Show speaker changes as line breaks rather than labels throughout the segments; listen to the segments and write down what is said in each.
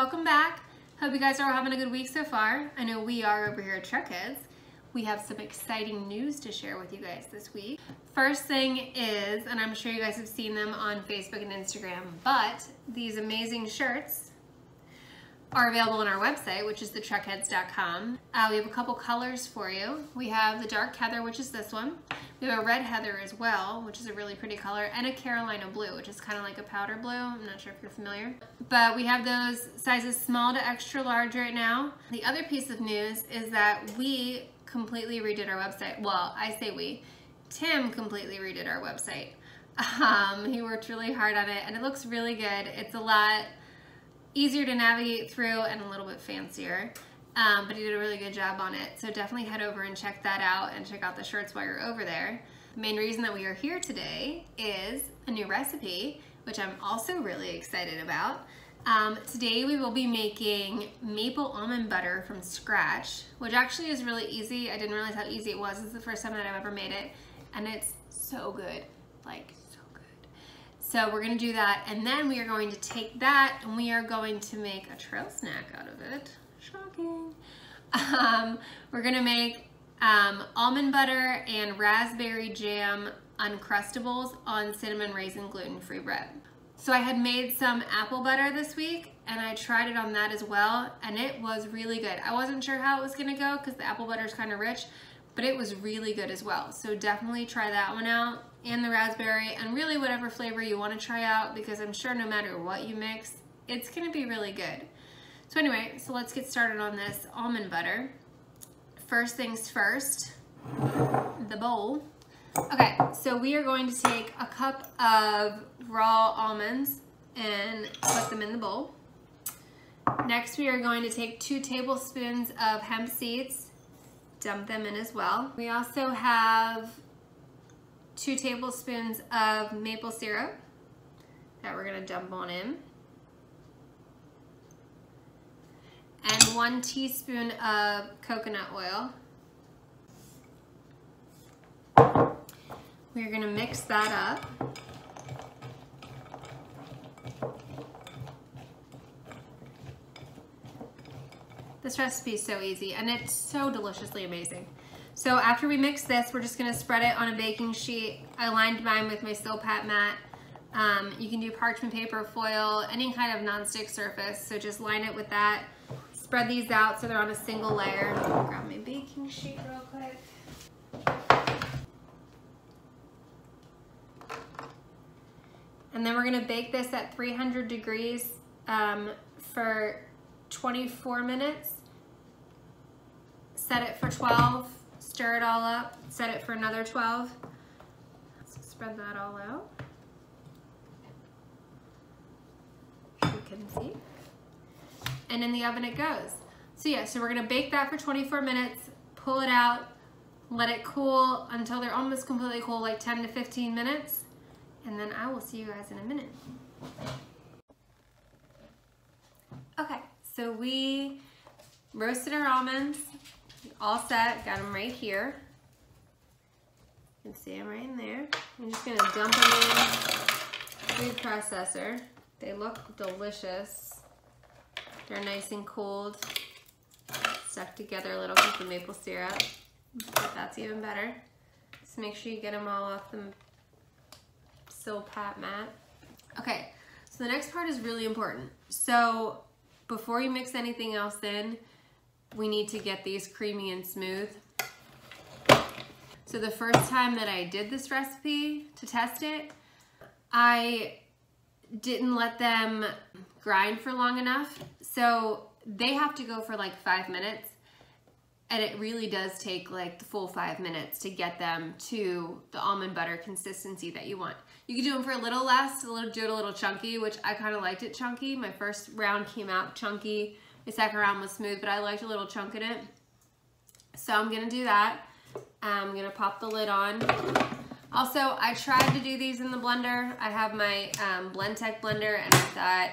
welcome back. Hope you guys are having a good week so far. I know we are over here at Truckheads. We have some exciting news to share with you guys this week. First thing is, and I'm sure you guys have seen them on Facebook and Instagram, but these amazing shirts are available on our website, which is thetruckheads.com. We have a couple colors for you. We have the dark heather, which is this one. We have a red heather as well, which is a really pretty color, and a Carolina blue, which is kind of like a powder blue. I'm not sure if you're familiar. But we have those sizes small to extra large right now. The other piece of news is that we completely redid our website. Well, I say we. Tim completely redid our website. He worked really hard on it, and it looks really good. It's a lot easier to navigate through and a little bit fancier, but he did a really good job on it. So definitely head over and check that out and check out the shirts while you're over there. The main reason that we are here today is a new recipe, which I'm also really excited about. Today we will be making maple almond butter from scratch, which actually is really easy. I didn't realize how easy it was. This is the first time that I've ever made it, and it's so good, like so good. So we're gonna do that, and then we are going to take that and we are going to make a trail snack out of it. Shocking. We're gonna make almond butter and raspberry jam Uncrustables on cinnamon raisin gluten-free bread. So I had made some apple butter this week and I tried it on that as well, and it was really good. I wasn't sure how it was gonna go because the apple butter is kind of rich, but it was really good as well. So definitely try that one out, and the raspberry, and really whatever flavor you want to try out, because I'm sure no matter what you mix, it's gonna be really good. So anyway, so let's get started on this almond butter. First things first, the bowl. Okay, so we are going to take a cup of raw almonds and put them in the bowl. Next, we are going to take 2 tablespoons of hemp seeds, dump them in as well. We also have 2 tablespoons of maple syrup that we're gonna dump on in. And 1 teaspoon of coconut oil. We're gonna mix that up. This recipe is so easy and it's so deliciously amazing. So after we mix this, we're just gonna spread it on a baking sheet. I lined mine with my Silpat mat. You can do parchment paper, foil, any kind of nonstick surface. So just line it with that. Spread these out so they're on a single layer. Grab my baking sheet real quick. And then we're gonna bake this at 300 degrees for 24 minutes. Set it for 12, stir it all up, set it for another 12. So spread that all out. You can see. And in the oven it goes. So yeah, so we're gonna bake that for 24 minutes, pull it out, let it cool until they're almost completely cool, like 10 to 15 minutes. And then I will see you guys in a minute. Okay, so we roasted our almonds, all set, got them right here. You can see them right in there. I'm just gonna dump them in the food processor. They look delicious. They're nice and cold, stuck together a little with the maple syrup, but that's even better. Just make sure you get them all off the Silpat mat. Okay, so the next part is really important. So before you mix anything else in, we need to get these creamy and smooth. So the first time that I did this recipe to test it, I didn't let them grind for long enough. So they have to go for like 5 minutes. And it really does take like the full 5 minutes to get them to the almond butter consistency that you want. You can do them for a little less, do it a little chunky, which I kind of liked it chunky. My first round came out chunky. My second round was smooth, but I liked a little chunk in it. So I'm gonna do that. I'm gonna pop the lid on. Also, I tried to do these in the blender. I have my Blendtec blender, and I thought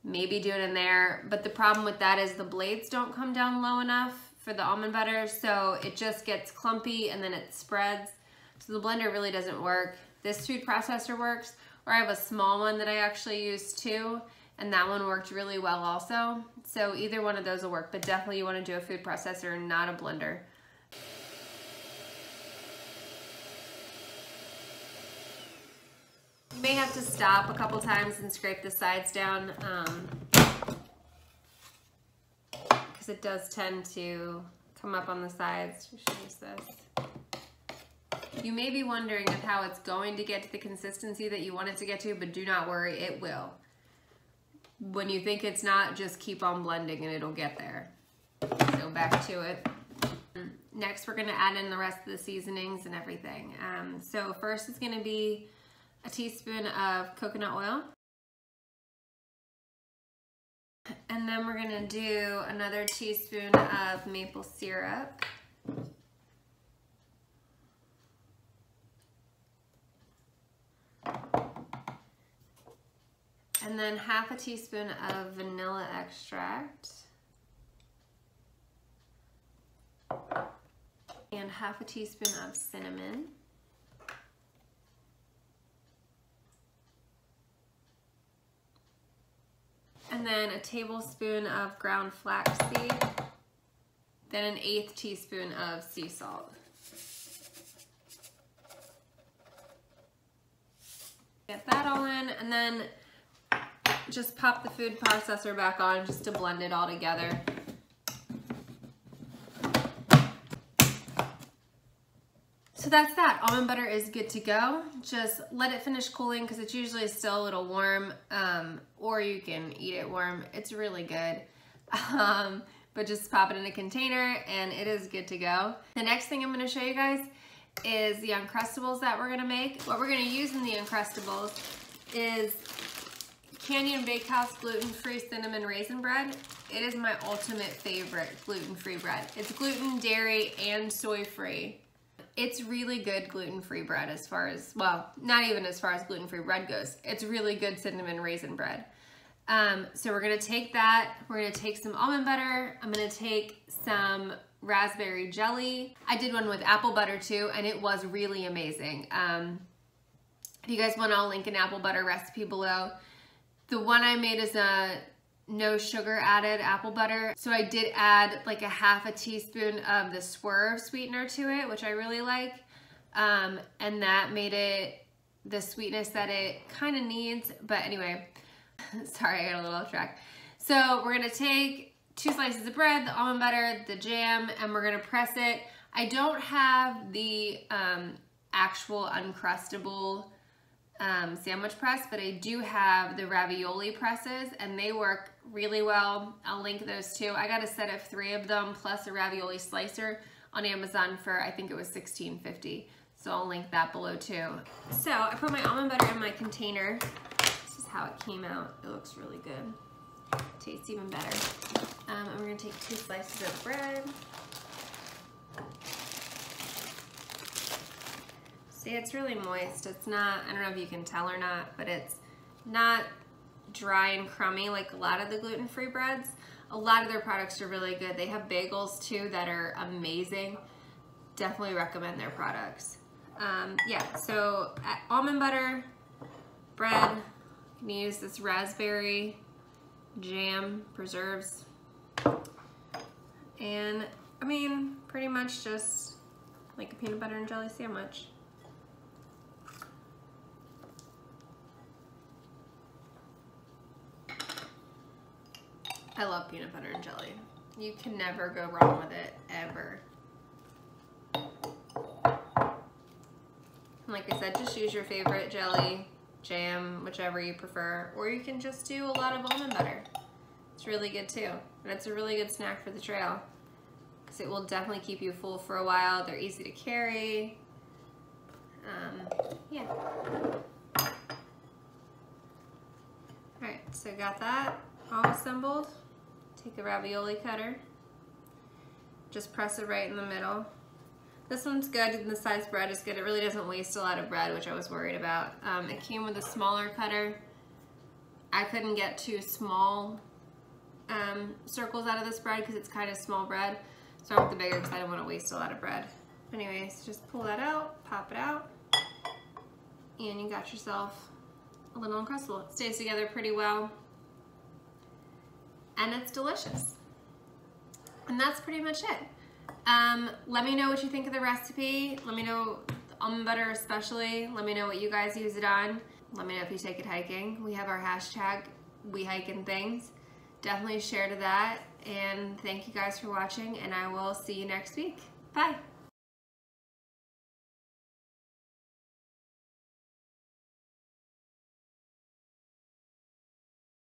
maybe do it in there. But the problem with that is the blades don't come down low enough for the almond butter, so it just gets clumpy and then it spreads. So the blender really doesn't work. This food processor works, or I have a small one that I actually use too, and that one worked really well also. So either one of those will work, but definitely you want to do a food processor, not a blender. You may have to stop a couple times and scrape the sides down because it does tend to come up on the sides. Just use this. You may be wondering of how it's going to get to the consistency that you want it to get to, but do not worry, it will. When you think it's not, just keep on blending and it'll get there. So back to it. Next, we're gonna add in the rest of the seasonings and everything. So first is gonna be a teaspoon of coconut oil. And then we're gonna do another teaspoon of maple syrup. And then half a teaspoon of vanilla extract. And half a teaspoon of cinnamon. And then a tablespoon of ground flaxseed. Then an 1/8 teaspoon of sea salt. Get that all in, and then just pop the food processor back on just to blend it all together. So that's that. Almond butter is good to go. Just let it finish cooling because it's usually still a little warm, or you can eat it warm. It's really good. But just pop it in a container and it is good to go. The next thing I'm gonna show you guys is the Uncrustables that we're gonna make. What we're gonna use in the Uncrustables is Canyon Bakehouse gluten-free cinnamon raisin bread. It is my ultimate favorite gluten-free bread. It's gluten, dairy, and soy-free. It's really good gluten-free bread as far as, well, not even as far as gluten-free bread goes. It's really good cinnamon raisin bread. So we're gonna take that, we're gonna take some almond butter, I'm gonna take some raspberry jelly. I did one with apple butter too, and it was really amazing. If you guys want, I'll link an apple butter recipe below. The one I made is a no sugar added apple butter. So I did add like a half a teaspoon of the Swerve sweetener to it, which I really like. And that made it the sweetness that it kind of needs. But anyway, sorry, I got a little off track. So we're gonna take 2 slices of bread, the almond butter, the jam, and we're gonna press it. I don't have the actual Uncrustable sandwich press, but I do have the ravioli presses, and they work really well. I'll link those too. I got a set of 3 of them plus a ravioli slicer on Amazon for, I think it was $16.50. So I'll link that below too. So I put my almond butter in my container. This is how it came out. It looks really good. Tastes even better. And we're gonna take 2 slices of bread. See, it's really moist. It's not, I don't know if you can tell or not, but it's not dry and crummy like a lot of the gluten-free breads. A lot of their products are really good. They have bagels too that are amazing. Definitely recommend their products. Yeah, so almond butter, bread, you can use this raspberry jam, preserves, and I mean, pretty much just like a peanut butter and jelly sandwich. I love peanut butter and jelly. You can never go wrong with it, ever. And like I said, just use your favorite jelly, jam, whichever you prefer, or you can just do a lot of almond butter. It's really good too. And it's a really good snack for the trail because it will definitely keep you full for a while. They're easy to carry. Yeah. All right, so got that all assembled. Take a ravioli cutter, just press it right in the middle. This one's good, and the size bread is good. It really doesn't waste a lot of bread, which I was worried about. It came with a smaller cutter. I couldn't get 2 small circles out of this bread because it's kind of small bread. So I went the bigger because I didn't want to waste a lot of bread. Anyways, just pull that out, pop it out, and you got yourself a little Uncrustable. It stays together pretty well. and it's delicious. And that's pretty much it. Let me know what you think of the recipe. Let me know, almond butter especially. Let me know what you guys use it on. Let me know if you take it hiking. We have our hashtag, We Hike in Things. Definitely share to that. And thank you guys for watching, and I will see you next week. Bye.